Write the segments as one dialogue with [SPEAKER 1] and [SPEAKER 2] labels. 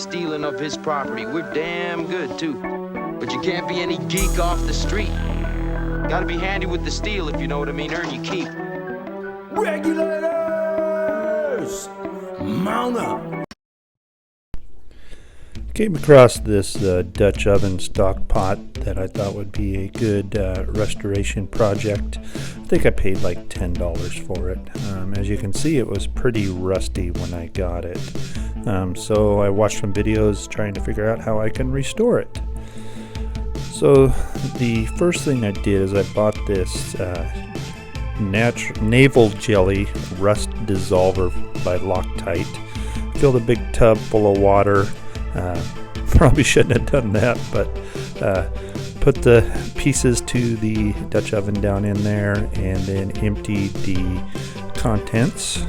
[SPEAKER 1] stealing of his property. We're damn good, too. But you can't be any geek off the street. Gotta be handy with the steel, if you know what I mean. Earn your keep.
[SPEAKER 2] Regulators! Mount up!
[SPEAKER 3] Came across this Dutch oven stock pot that I thought would be a good restoration project. I think I paid like $10 for it. As you can see, it was pretty rusty when I got it. So I watched some videos trying to figure out how I can restore it. So the first thing I did is I bought this navel jelly rust dissolver by Loctite. Filled a big tub full of water. Probably shouldn't have done that, but put the pieces to the Dutch oven down in there and then emptied the contents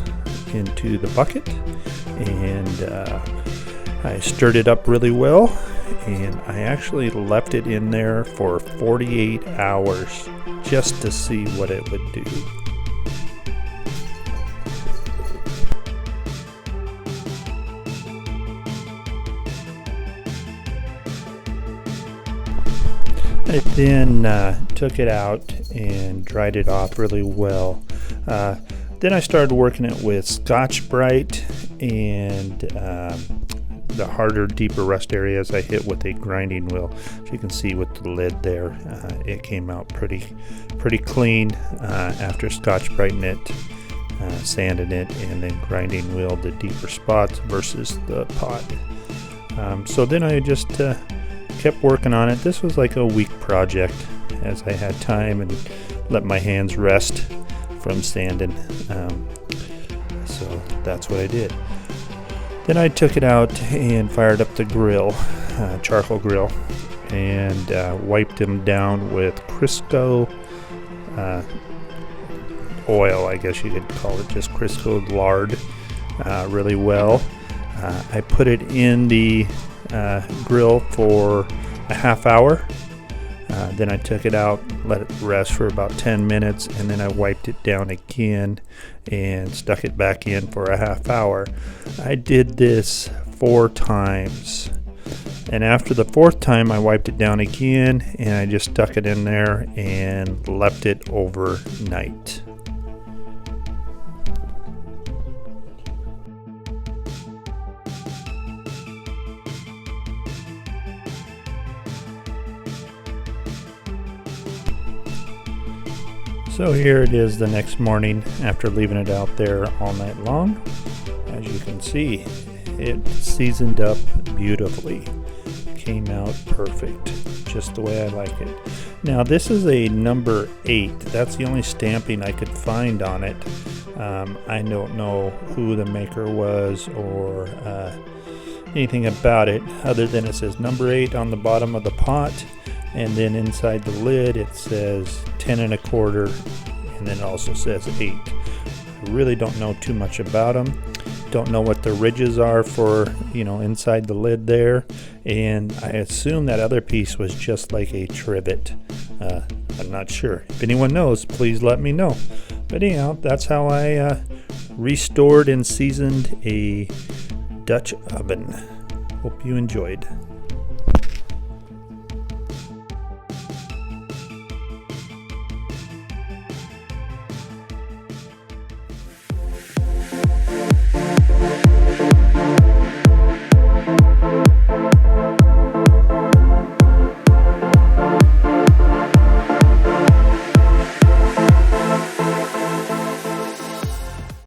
[SPEAKER 3] into the bucket, and I stirred it up really well, and I actually left it in there for 48 hours just to see what it would do. I then took it out and dried it off really well. Then I started working it with Scotchbrite, and the harder, deeper rust areas I hit with a grinding wheel. As you can see with the lid there, it came out pretty clean after Scotchbriting it, sanding it, and then grinding wheel the deeper spots versus the pot. So then I just kept working on it. This was like a week project as I had time and let my hands rest from sanding. So that's what I did. Then I took it out and fired up the grill, charcoal grill, and wiped them down with Crisco oil, I guess you could call it, just Crisco lard, really well. I put it in the grill for a half hour. Then I took it out, let it rest for about 10 minutes, and then I wiped it down again and stuck it back in for a half hour. I did this 4 times, and after the 4th time I wiped it down again and I just stuck it in there and left it overnight. So here it is the next morning after leaving it out there all night long. As you can see, it seasoned up beautifully. Came out perfect, just the way I like it. Now this is a number 8. That's the only stamping I could find on it. I don't know who the maker was or anything about it other than it says number 8 on the bottom of the pot. And then inside the lid it says 10 1/4, and then it also says 8. I really don't know too much about them. Don't know what the ridges are for, inside the lid there. And I assume that other piece was just like a trivet. I'm not sure. If anyone knows, please let me know. But anyhow, that's how I restored and seasoned a Dutch oven. Hope you enjoyed.